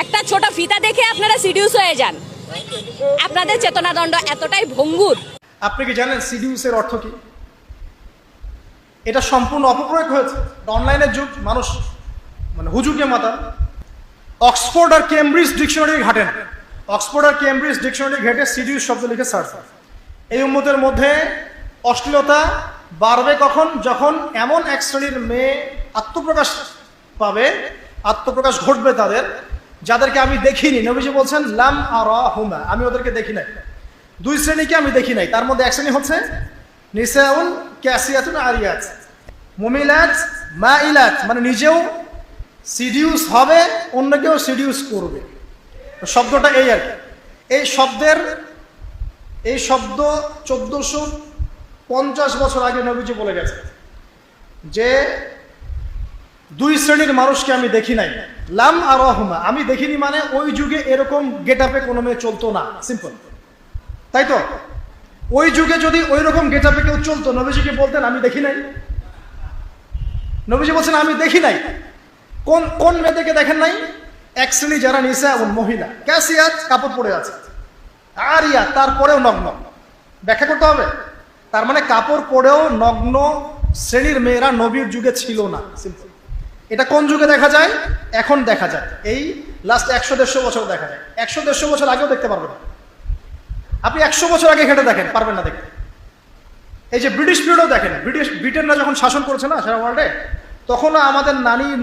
একটা ছোট ফিতা দেখে আপনারা সিডিউস হয়ে যান। আপনাদের চেতনাদণ্ড এতটাই ভঙ্গুর। আপনি কি জানেন সিডিউসের অর্থ কি? এটা সম্পূর্ণ অপপ্রয়োগ হয়েছে। অনলাইনের যুগ, মানুষ হুজুগে মাতা। অক্সফোর্ড আর কেমব্রিজ ডিকশনারি ঘাটেন, অক্সফোর্ড আর কেমব্রিজ ডিকশনারি ঘেটে সিডিউস শব্দ লিখে সার্চ। এই উম্মতের মধ্যে অশ্লীলতা বাড়বে কখন? যখন এমন এক শ্রেণীর মেয়ে আত্মপ্রকাশ পাবে, আত্মপ্রকাশ ঘটবে তাদের, যাদেরকে আমি দেখিনি। নবীজি বলছেন লাম আরাহুমা, আমি ওদেরকে দেখি নাই। দুই শ্রেণীকে আমি দেখি নাই। তার মধ্যে এক শ্রেণী হচ্ছে নিসাউন কাসিয়াতুন আরিয়াত, মুমিলাত মাইলাত, মানে নিজেও সিডিউস হবে, অন্যকেও সিডিউস করবে। শব্দটা এই আর কি। এই শব্দ 1450 বছর আগে নবীজি বলে গেছে যে দুই শ্রেণীর মানুষকে আমি দেখি নাই। লাম আরাহুমা, আমি দেখিনি মানে ওই যুগে এরকম গেট আপে কোনো মেয়ে চলতো না, সিম্পল, তাই তো? ওই যুগে যদি ওই রকম গেট আপে কেউ চলতো, নবীজিকে বলতেন আমি দেখি নাই? নবীজি বলছেন আমি দেখি নাই। কোন কোন মেয়েদেরকে দেখেন নাই? এক শ্রেণী যারা নিসা মহিলা, ক্যাসিয়াত, কাপড় পরে আছে, আরিয়া, তারপরেও নগ্ন। ব্যাখ্যা করতে হবে। তার মানে কাপড় পরেও নগ্ন শ্রেণীর মেয়েরা নবীর যুগে ছিল না, সিম্পল। এটা কোন যুগে দেখা যায়? এখন দেখা যায়, এই লাস্ট 100-150 বছর দেখা যায়। 100-150 বছর আগেও দেখতে পারবেন না। আপনি 100 বছর আগে ঘেটে দেখেন, পারবেন না দেখতে। এই যে ব্রিটিশ পিরিয়ডও দেখেন, ব্রিটেনরা যখন শাসন করেছে না সারা ওয়ার্ল্ডে, তখনও আমাদের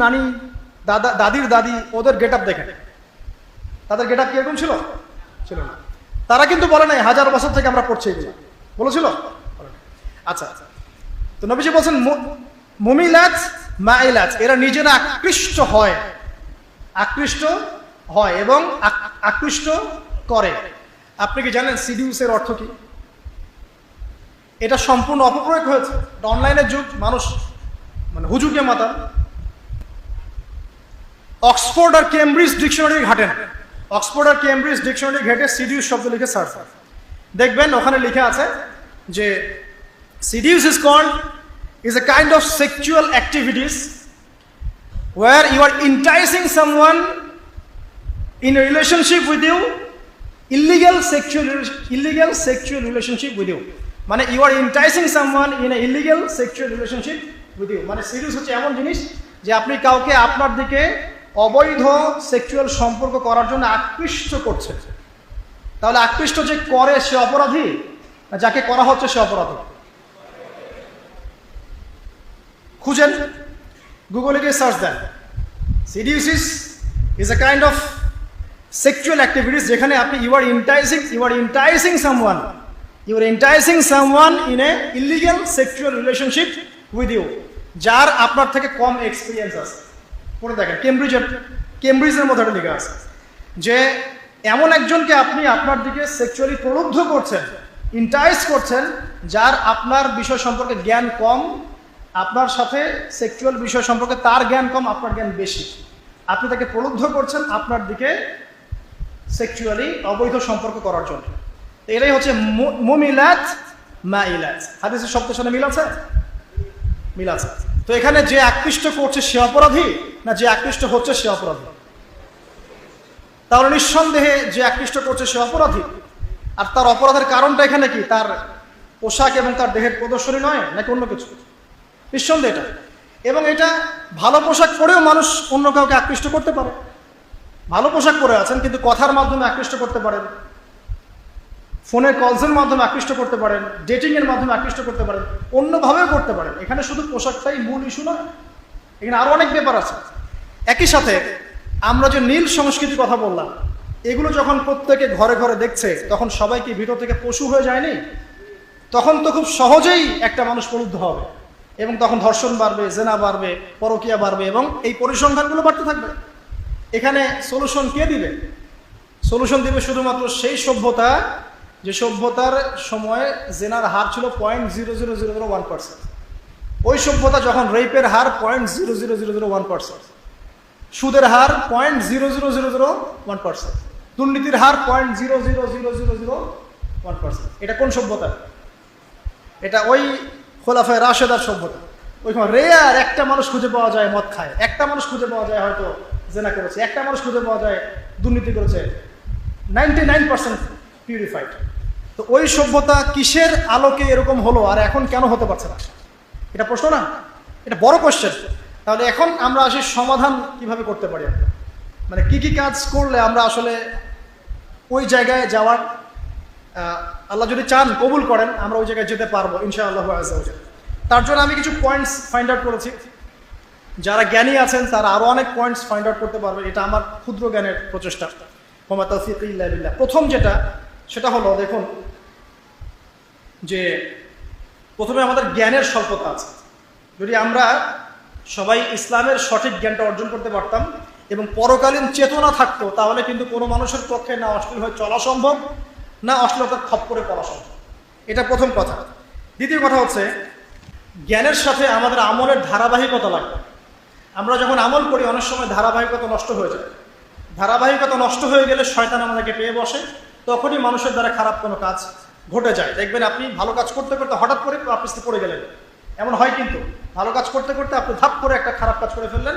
নানি দাদির দাদি ওদের গেট আপ দেখেন। তাদের গেট আপ কিরকম ছিল? ছিল না। তারা কিন্তু বলে নাই 1000 বছর থেকে আমরা পড়ছি এগুলো, বলেছিল? আচ্ছা, তো নবীজি বলছেন মুমিলাত মাইলাত, এরা নিজেরা আকৃষ্ট হয় এবং আকৃষ্ট করে। আপনি কি জানেন সিডিউসের অর্থ কি? এটা সম্পূর্ণ অপপ্রয়োগ হয়েছে। অনলাইনের যুগ, মানুষ হুজুগে মাতা। অক্সফোর্ড আর কেমব্রিজ ডিকশনারি ঘাটেন, অক্সফোর্ড আর কেমব্রিজ ডিকশনারি ঘেটে সিডিউস শব্দ লিখে সার্চ, দেখবেন ওখানে লিখে আছে যে seduce is a kind of sexual activities where you are enticing someone in a relationship with you, illegal sexual relationship with you, মানে you are enticing someone in a illegal sexual relationship with you। মানে seduce হচ্ছে এমন জিনিস যে আপনি কাউকে আপনার দিকে অবৈধ সেক্সুয়াল সম্পর্ক করার জন্য আকৃষ্ট করছেন। তাহলে আকৃষ্ট যে করে সে অপরাধী, না যাকে করা হচ্ছে সে অপরাধী? খুঁজেন, গুগলে গিয়ে সার্চ দেন। Seduces is a kind of sexual activities যেখানে আপনি you are enticing someone in a illegal sexual relationship with you, যার আপনার থেকে কম এক্সপিরিয়েন্স আছে। পড়ে দেখেন, কেমব্রিজের মধ্যে লেখা আছে যে এমন একজনকে আপনি আপনার দিকে সেক্সুয়ালি প্রলুব্ধ করছেন, ইন্টাইস করছেন, যার আপনার বিষয় সম্পর্কে জ্ঞান কম, আপনার সাথে সেক্সুয়াল বিষয় সম্পর্কে তার জ্ঞান কম, আপনার জ্ঞান বেশি। আপনি তাকে প্রলুব্ধ করছেন আপনার দিকে সেক্সুয়ালি অবৈধ সম্পর্ক করার জন্য। এটাই হচ্ছে মুমিলাত মাইলাত। হাদিসের শব্দের সাথে মিল আছে। তো এখানে যে আকৃষ্ট করছে সে অপরাধী, না যে আকৃষ্ট হচ্ছে সে অপরাধী? তাহলে নিঃসন্দেহে যে আকৃষ্ট করছে সে অপরাধী। আর তার অপরাধের কারণটা এখানে কি? তার পোশাক এবং তার দেহের প্রদর্শনী নয়, নাকি অন্য কিছু? নিঃসন্দেহে এটা। এবং এটা ভালো পোশাক পরেও মানুষ অন্য কাউকে আকৃষ্ট করতে পারে। ভালো পোশাক পরে আছেন কিন্তু কথার মাধ্যমে আকৃষ্ট করতে পারেন, ফোনের কলসের মাধ্যমে আকৃষ্ট করতে পারেন, ডেটিংয়ের মাধ্যমে আকৃষ্ট করতে পারেন, অন্যভাবেও করতে পারেন। এখানে শুধু পোশাকটাই মূল ইস্যু নয়, এখানে আরও অনেক ব্যাপার আছে। একই সাথে আমরা যে নীল সংস্কৃতির কথা বললাম, এগুলো যখন প্রত্যেকে ঘরে ঘরে দেখছে, তখন সবাইকে ভিতর থেকে পশু হয়ে যায়নি? তখন তো খুব সহজেই একটা মানুষ প্রলুব্ধ হবে এবং তখন ধর্ষণ বাড়বে, জেনা বাড়বে, পরকীয়া বাড়বে এবং এই পরিসংখ্যানগুলো বাড়তে থাকবে। এখানে সলিউশন কে দিবে? সলিউশন দিবে শুধুমাত্র সেই সভ্যতা যে সভ্যতার সময় জেনার হার ছিল 0.00001%। ওই সভ্যতা যখন রেপের হার 0.00001%, সুদের হার 0.00001%, দুর্নীতির হার 0.00001%। এটা কোন সভ্যতা? এটা ওই খোলাফায়ে রাশেদার সভ্যতা। ওইখানে রেয়ার একটা মানুষ খুঁজে পাওয়া যায় মদ খায়, একটা মানুষ খুঁজে পাওয়া যায় হয়তো জেনা করেছে, একটা মানুষ খুঁজে পাওয়া যায় দুর্নীতি করেছে, 99% পিউরিফাইড। তো ওই সভ্যতা কিসের আলোকে এরকম হলো আর এখন কেন হতে পারছে না? এটা প্রশ্ন না? এটা বড় কোশ্চেন। তাহলে এখন আমরা আসি সমাধান কিভাবে করতে পারি, মানে কি কি কাজ করলে আমরা আসলে ওই জায়গায় যাওয়ার, আল্লাহ যদি চান কবুল করেন আমরা ওই জায়গায় যেতে পারবো ইনশাআল্লাহু আযজা ওয়া জাল। তার জন্য আমি কিছু পয়েন্টস ফাইন্ড আউট করেছি। যারা জ্ঞানী আছেন তারা আরো অনেক পয়েন্টস ফাইন্ড আউট করতে পারবে, এটা আমার ক্ষুদ্র জ্ঞানের প্রচেষ্টা। ওয়া তাওফীকি ইল্লা বিল্লাহ। প্রথম সেটা হলো, দেখুন যে প্রথমে আমাদের জ্ঞানের স্বল্পতা আছে। যদি আমরা সবাই ইসলামের সঠিক জ্ঞানটা অর্জন করতে পারতাম এবং পরকালীন চেতনা থাকতো, তাহলে কিন্তু কোনো মানুষের পক্ষে না অশ্লীল হয়ে চলা সম্ভব, না অশ্লীলতার খপ্পরে পড়া সম্ভব। এটা প্রথম কথা। দ্বিতীয় কথা হচ্ছে, জ্ঞানের সাথে আমাদের আমলের ধারাবাহিকতা লাগবে। আমরা যখন আমল করি অনেক সময় ধারাবাহিকতা নষ্ট হয়ে যায়। ধারাবাহিকতা নষ্ট হয়ে গেলে শয়তান আমাদেরকে পেয়ে বসে, তখনই মানুষের দ্বারা খারাপ কোনো কাজ ঘটে যায়। দেখবেন আপনি ভালো কাজ করতে করতে হঠাৎ করে আপনি পড়ে গেলেন, এমন হয় কিন্তু। ভালো কাজ করতে করতে আপনি ধাপ করে একটা খারাপ কাজ করে ফেললেন,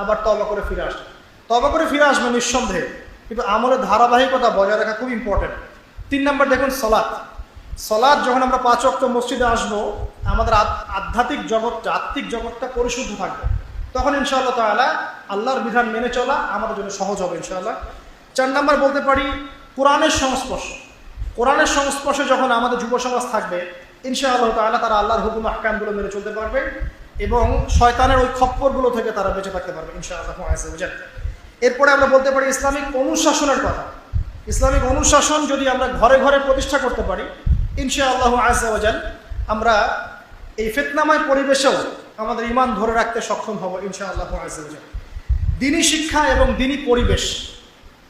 আবার তওবা করে ফিরে আসলেন। তওবা করে ফিরে আসবেন নিঃসন্দেহে, কিন্তু আমলের ধারাবাহিকতা বজায় রাখা খুব ইম্পর্টেন্ট। 3 নম্বর দেখুন সালাত। সালাত যখন আমরা 5 ওয়াক্ত মসজিদে আসবো, আমাদের আধ্যাত্মিক জগৎটা, আত্মিক জগৎটা পরিশুদ্ধ থাকবে, তখন ইনশাআল্লাহ তাআলা আল্লাহর বিধান মেনে চলা আমাদের জন্য সহজ হবে ইনশাআল্লাহ। 4 নম্বর বলতে পারি কোরআনের সংস্পর্শ। কোরআনের সংস্পর্শে যখন আমাদের যুব সমাজ থাকবে ইনশাআল্লাহ তাআলা তারা আল্লাহর হুকুম আহকামগুলো মেনে চলতে পারবে এবং শয়তানের ওই খপ্পরগুলো থেকে তারা বেঁচে থাকতে পারবে ইনশাআল্লাহ আযজা ওয়া জাল্লা। এরপরে আমরা বলতে পারি ইসলামিক অনুশাসনের কথা। ইসলামিক অনুশাসন যদি আমরা ঘরে ঘরে প্রতিষ্ঠা করতে পারি ইনশাআল্লাহ আযজা ওয়া জাল্লা, আমরা এই ফিতনাময় পরিবেশেও আমাদের ঈমান ধরে রাখতে সক্ষম হব ইনশাআল্লাহ আযজা ওয়া জাল্লা। দ্বীনি শিক্ষা এবং দ্বীনি পরিবেশ,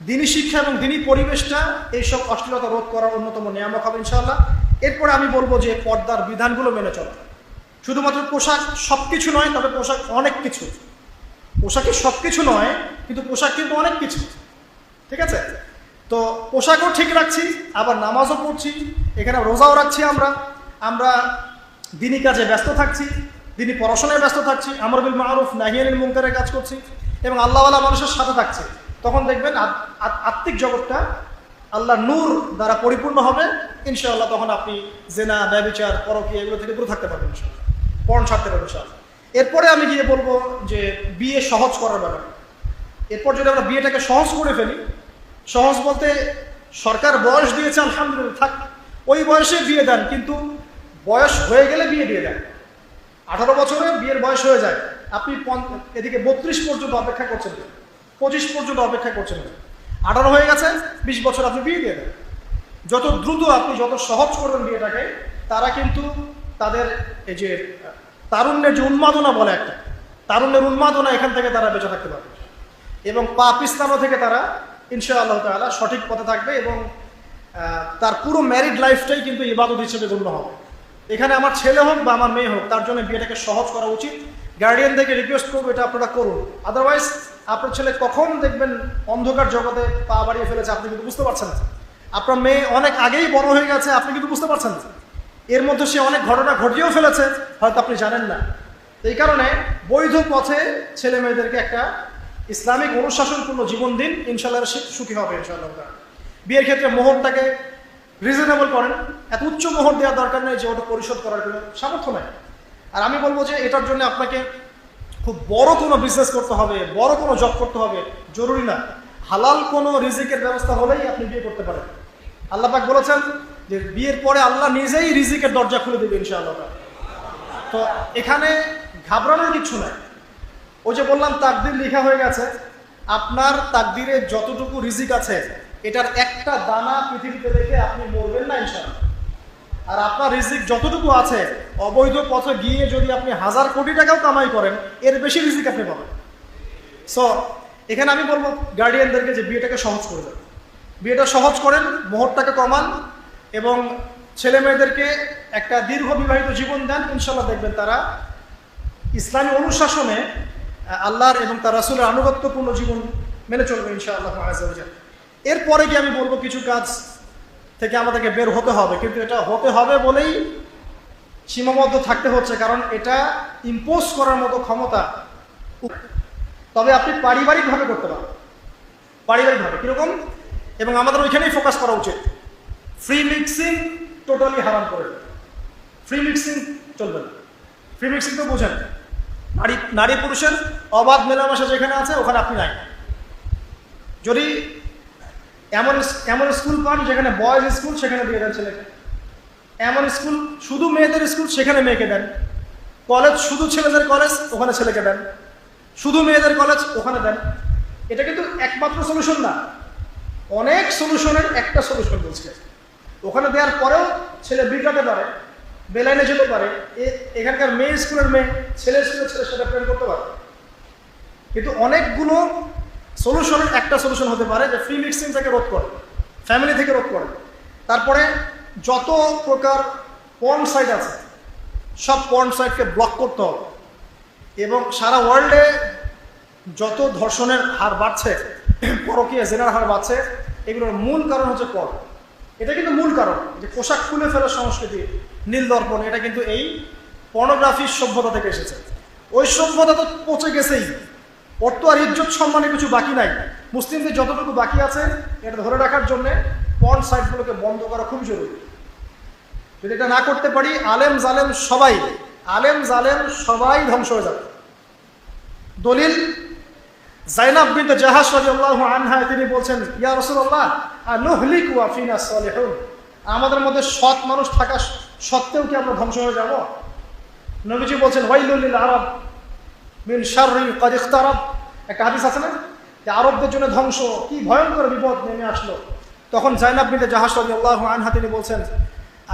দ্বীনি শিক্ষা এবং দ্বীনি পরিবেশটা এইসব অশ্লীলতা রোধ করার অন্যতম নিয়ামক হবে ইনশাআল্লাহ। এরপরে আমি বলবো যে পর্দার বিধানগুলো মেনে চলা। শুধুমাত্র পোশাক সব কিছু নয়, তবে পোশাক অনেক কিছু। পোশাকে সব কিছু নয়, কিন্তু পোশাক কিন্তু অনেক কিছু, ঠিক আছে? তো পোশাকও ঠিক রাখছি, আবার নামাজও পড়ছি, এখানে রোজাও রাখছি, আমরা দ্বীনি কাজে ব্যস্ত থাকছি, দ্বীনি পড়াশোনায় ব্যস্ত থাকছি, আমর বিল মারুফ নাহি আনিল মুনকারের কাজ করছি এবং আল্লাহওয়ালা মানুষের সাথে থাকছি। তখন দেখবেন আত্মিক জগৎটা আল্লাহর নূর দ্বারা পরিপূর্ণ হবে ইনশাআল্লাহ। তখন আপনি জেনা, ব্যভিচার, পরকীয়া এগুলো থেকে দূরে থাকতে পারবেন ইনশাআল্লাহ, পর্ন ছাড়তে পারবেন ইনশাআল্লাহ। এরপরে আমি গিয়ে বলবো যে বিয়ে সহজ করার ব্যাপারে। এরপর যদি আমরা বিয়েটাকে সহজ করে ফেলি, সহজ বলতে সরকার বয়স দিয়েছে আলহামদুলিল্লাহ, থাক ওই বয়সে বিয়ে দেন, কিন্তু বয়স হয়ে গেলে বিয়ে দিয়ে দেন। 18 বছরে বিয়ের বয়স হয়ে যায়, আপনি এদিকে 32 পর্যন্ত অপেক্ষা করছেন, 25 পর্যন্ত অপেক্ষা করছেন, 18 হয়ে গেছে, 20 বছর আপনি বিয়ে দিয়ে দেন। যত দ্রুত আপনি যত সহজ করবেন বিয়েটাকে, তারা কিন্তু তাদের এই যে তারুণ্যের যে উন্মাদনা বলে একটা, তারুণ্যের উন্মাদনা, এখান থেকে তারা বেঁচে থাকতে পারবে এবং পাপিস্তানো থেকে তারা ইনশাআল্লাহ তাআলা সঠিক পথে থাকবে এবং তার পুরো ম্যারিড লাইফটাই কিন্তু ইবাদত হিসেবে গণ্য হবে। এখানে আমার ছেলে হোক বা আমার মেয়ে হোক, তার জন্য বিয়েটাকে সহজ করা উচিত। গার্ডিয়ানদেরকে রিকোয়েস্ট করবো এটা আপনারা করুন, আদারওয়াইজ আপনার ছেলে কখন দেখবেন অন্ধকার জগতে পা বাড়িয়ে ফেলেছে আপনি কিন্তু বুঝতে পারছেন না। আপনার মেয়ে অনেক আগেই বড় হয়ে গেছে, আপনি কিন্তু বুঝতে পারছেন না। এর মধ্যে সে অনেক ঘটনা ঘটিয়েও ফেলেছে, হয়তো আপনি জানেন না। এই কারণে বৈধ পথে ছেলে মেয়েদেরকে একটা ইসলামিক অনুশাসনপূর্ণ জীবন দিন, ইনশাআল্লাহ সুখী হবে ইনশাআল্লাহ। বিয়ের ক্ষেত্রে মোহরটাকে রিজনেবল করেন, এত উচ্চ মোহর দেওয়ার দরকার নেই যে ওটা পরিশোধ করার কোনো সামর্থ্য নেই। আর আমি বলবো যে এটার জন্য আপনাকে খুব বড় কোনো বিজনেস করতে হবে, বড় কোনো জব করতে হবে জরুরি না। হালাল কোনো রিজিকের ব্যবস্থা হলেই আপনি বিয়ে করতে পারেন। আল্লাহ পাক বলেছেন যে বিয়ের পরে আল্লাহ নিজেই রিজিকের দরজা খুলে দেবে ইনশাআল্লাহ। তো এখানে ঘাবড়ানোর কিছু নাই। ওই যে বললাম তাকদির লেখা হয়ে গেছে, আপনার তাকদিরে যতটুকু রিজিক আছে এটার একটা দানা পৃথিবীতে রেখে আপনি মরবেন না ইনশাআল্লাহ। আর আপনার রিজিক যতটুকু আছে, অবৈধ পথে গিয়ে যদি আপনি 1000 কোটি টাকাও কামাই করেন, এর বেশি রিজিক আপনি পাবেন। সো এখানে আমি বলবো গার্ডিয়ানদেরকে যে বিয়েটাকে সহজ করে দেন, বিয়েটা সহজ করেন, মোহরটাকে কমান এবং ছেলে মেয়েদেরকে একটা দীর্ঘ বিবাহিত জীবন দেন। ইনশাআল্লাহ দেখবেন তারা ইসলামী অনুশাসনে আল্লাহর এবং তার রাসূলের আনুগত্যপূর্ণ জীবন মেনে চলবে ইনশাআল্লাহ আযজা ওয়া জাল্লা। এরপরে কি আমি বলবো কিছু কাজ থেকে আমাদেরকে বের হতে হবে, কিন্তু এটা হতে হবে বলেই সীমাবদ্ধ থাকতে হচ্ছে, কারণ এটা ইম্পোজ করার মতো ক্ষমতা তবে আপনি পারিবারিকভাবে করতে পারবেন। পারিবারিকভাবে কীরকম, এবং আমাদের ওইখানেই ফোকাস করা উচিত। ফ্রি মিক্সিং টোটালি হারাম করে, ফ্রি মিক্সিং চলবে না। ফ্রি মিক্সিং তো বোঝেন, নারী পুরুষের অবাধ মেলামেশা যেখানে আছে ওখানে আপনি নাই। যদি এমন স্কুল পান যেখানে বয়েজ স্কুল, সেখানে দিয়ে দেন ছেলেকে। এমন স্কুল শুধু মেয়েদের স্কুল, সেখানে মেয়েকে দেন। কলেজ শুধু ছেলেদের কলেজ, ওখানে ছেলেকে দেন। শুধু মেয়েদের কলেজ, ওখানে দেন। এটা কিন্তু একমাত্র সলিউশন না, অনেক সলিউশনের একটা সলিউশন বলছে। ওখানে দেওয়ার পরেও ছেলে বিগড়াতে পারে, বেলাইনে যেতে পারে, এখানকার মেয়ে স্কুলের মেয়ে ছেলে স্কুলের ছেলের সাথে প্রেম করতে পারে। কিন্তু অনেকগুলো সলিউশনের একটা সলিউশন হতে পারে যে ফ্রি মিক্সিং থেকে রোধ করে, ফ্যামিলি থেকে রোধ করে। তারপরে যত প্রকার পর্ন সাইট আছে সব পর্ন সাইটকে ব্লক করতে হবে। এবং সারা ওয়ার্ল্ডে যত ধর্ষণের হার বাড়ছে, পরকীয়া জেনার হার বাড়ছে, এগুলোর মূল কারণ হচ্ছে পর্ন। এটা কিন্তু মূল কারণ, যে পোশাক খুলে ফেলার সংস্কৃতি, নীল দর্পণ, এটা কিন্তু এই পর্নোগ্রাফির সভ্যতা থেকে এসেছে। ওই সভ্যতা তো পচে গেছেই, ওর তো আর ইজ্জত সম্মানে কিছু বাকি নাই। মুসলিমদের যতটুকু বাকি আছে এটা ধরে রাখার জন্যে পর্ন সাইটগুলোকে বন্ধ করা খুব জরুরি। যদি এটা না করতে পারি, আলেম জালেম সবাই ধ্বংস হয়ে যাবে। দলিল জাইনাব বিনতে জাহাশ রাদিয়াল্লাহু আনহা, তিনি বলছেন, ইয়া রাসূলুল্লাহ আনুহলিকু ওয়া ফিনা সালিহুন, আমাদের মধ্যে সৎ মানুষ থাকা সত্ত্বেও কি আমরা ধ্বংস হয়ে যাব? নবীজি বলছেন, ওয়াইলুল লিল আরব মিন শাররি ক্বাদ ইখতারাব। একটা হাদিস আছে না, যে আরবদের জন্য ধ্বংস, কি ভয়ঙ্কর বিপদ নেমে আসলো। তখন জাইনাব বিনতে জাহাশ রাদিয়াল্লাহু আনহা তিনি বলছেন,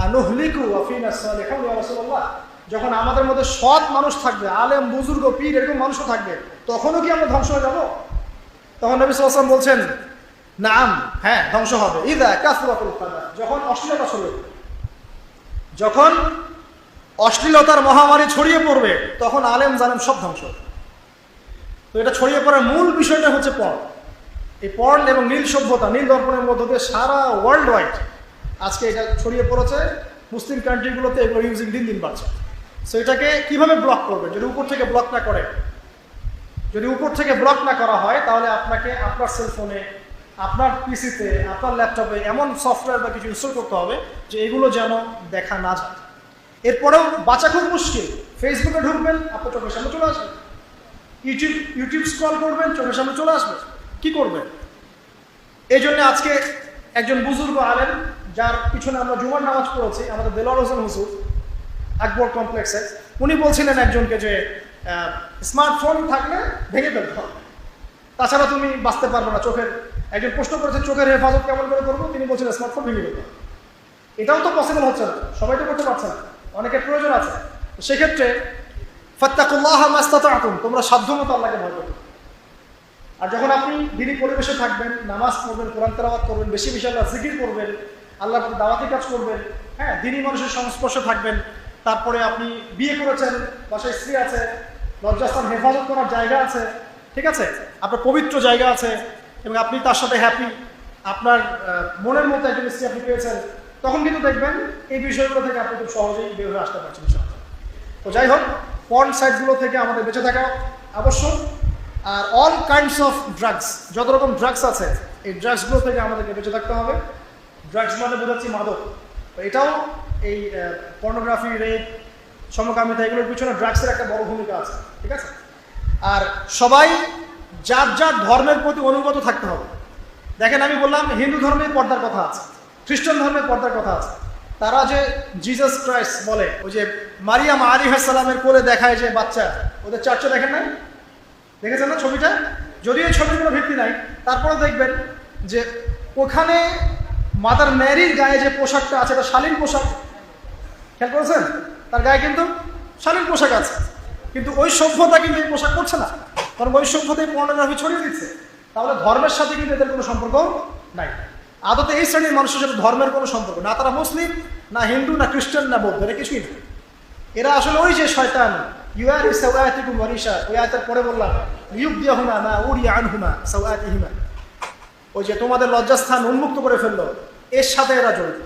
আনুহলিকু ওয়া ফিনা সালিহুন, ইয়া রাসূলুল্লাহ, যখন আমাদের মধ্যে সৎ মানুষ থাকবে, আলেম বুজুর্গ পীর এরকম মানুষও থাকবে, তখনও কি আমরা ধ্বংস হয়ে যাব? তখন নবী সাল্লাল্লাহু আলাইহি ওয়াসাল্লাম বলছেন, নাম, হ্যাঁ ধ্বংস হবে। ইযা কাসরাতুল খানা, যখন অশ্লীলতা ছড়িয়ে, যখন অশ্লীলতার মহামারী ছড়িয়ে পড়বে, তখন আলেম জালেম সব ধ্বংস। তো এটা ছড়িয়ে পড়ার মূল বিষয়টা হচ্ছে পর্ন। এই পর্ন এবং নীল সভ্যতা, নীল দর্পণের মধ্য দিয়ে সারা ওয়ার্ল্ড ওয়াইড আজকে এটা ছড়িয়ে পড়েছে। মুসলিম কান্ট্রিগুলোতে এগুলো ইউজিং দিন দিন বাড়ছে। সো এটাকে কিভাবে ব্লক করবে? যদি উপর থেকে ব্লক না করে, যদি উপর থেকে ব্লক না করা হয়, তাহলে আপনাকে আপনার সেলফোনে, আপনার পিসিতে, আপনার ল্যাপটপে এমন সফটওয়্যার বা কিছু ইনস্টল করতে হবে যে এগুলো যেন দেখা না যায়। এরপরেও বাঁচা খুব মুশকিল। ফেসবুকে ঢুকবেন, আপনার চোখের সামনে চলে আসবে। ইউটিউব স্ক্রল করবেন, চোখের সামনে চলে আসবে। কি করবেন? এই জন্য আজকে একজন বুজুর্গ আলেম, যার পিছনে আমরা জুমার নামাজ পড়েছি, আমাদের দেলোয়ার হোসেন হুজুর আকবর কমপ্লেক্সে, উনি বলছিলেন একজনকে যে স্মার্টফোন থাকলে ভেঙে ফেলতে হবে, তাছাড়া তুমি বাঁচতে পারবে না। চোখের একজন প্রশ্ন করেছে, চোখের হেফাজত কেমন করে করবো? তিনি বলছিলেন স্মার্টফোন ভেঙে ফেলতে হবে। এটাও তো পসিবল হচ্ছে না, সবাই তো করতে পারছে না, অনেকের প্রয়োজন আছে। সেক্ষেত্রে ফাত্তাকুল্লাহ মাস্তাতাতুম, তোমরা সাধ্যমতো আল্লাহকে ভয় করবে। আর যখন আপনি দিনী পরিবেশে থাকবেন, নামাজ পড়বেন, কোরআন তেলাওয়াত করবেন, বেশি বেশি আল্লাহ জিকির করবেন, আল্লাহর প্রতি দাওয়াতি কাজ করবেন, হ্যাঁ, দিনী মানুষের সংস্পর্শে থাকবেন। তারপরে আপনি বিয়ে করেছেন, বাসায় স্ত্রী আছে, লজ্জাস্থান হেফাজত করার জায়গা আছে, ঠিক আছে, আপনার পবিত্র জায়গা আছে, এবং আপনি তার সাথে হ্যাপি, আপনার মনের মতো একজন স্ত্রী আপনি পেয়েছেন, তখন কিন্তু দেখবেন এই বিষয়গুলো থেকে আপনি খুব সহজেই বের হয়ে আসতে পারছেন। তো যাই হোক, পর্ন সাইটগুলো থেকে আমাদের বেঁচে থাকা আবশ্যক। আর অল কাইন্ডস অফ ড্রাগস, যত রকম ড্রাগস আছে, এই ড্রাগসগুলো থেকে আমাদেরকে বেঁচে থাকতে হবে। ড্রাগস মানে বোঝাচ্ছি মাদক। তো এটাও এই পর্নোগ্রাফি, রেপ, সমকামিতা, এগুলোর পিছনে ড্রাগসের একটা বড় ভূমিকা আছে, ঠিক আছে। আর সবাই যার যার ধর্মের প্রতি অনুগত থাকতে হবে। দেখেন, আমি বললাম হিন্দু ধর্মের পর্দার কথা আছে, খ্রিস্টান ধর্মের পর্দার কথা আছে। তারা যে জিসাস ক্রাইস্ট বলে, ওই যে মারিয়াম আলাইহিস সালামের কোলে দেখায় যে বাচ্চা, ওদের চার্চে দেখেন নাই? দেখেছেন না ছবিটা? যদিও এই ছবির কোনো ভিত্তি নাই, তারপরে দেখবেন যে ওখানে মাদার ম্যারির গায়ে যে পোশাকটা আছে, এটা শালীন পোশাক। খেয়াল করেছেন? তার গায়ে কিন্তু শালীন পোশাক আছে, কিন্তু ওই সভ্যতা কিন্তু এই পোশাক করছে না, কারণ ওই সভ্যতায় পর্নোগ্রাফি ছড়িয়ে দিচ্ছে। তাহলে ধর্মের সাথে কিন্তু এদের কোনো সম্পর্ক নাই। আদতে এই শ্রেণীর মানুষের সাথে ধর্মের কোনো সম্পর্ক না, তারা মুসলিম না, হিন্দু না, খ্রিস্টান না, বৌদ্ধ, এরা কিছুই না। এরা আসলে ওই যে শয়তান, ইউআরি সাওয়াতিকুম ওয়ারিশা, ওই আয়াতের পরে বললাম ইউবদিহুনা মা উরিয়া আনহুমা সাওয়াতিহিমা, ওই যে তোমাদের লজ্জাস্থান উন্মুক্ত করে ফেললো, এর সাথে এরা জড়িত,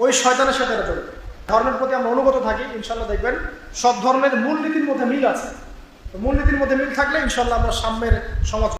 ওই শয়তানের সাথে এরা জড়িত। ধর্মের প্রতি আমরা অনুগত থাকি, ইনশাল্লাহ দেখবেন সব ধর্মের মূলনীতির মধ্যে মিল আছে। মূলনীতির মধ্যে মিল থাকলে ইনশাল্লাহ আমরা সাম্যের সমাজ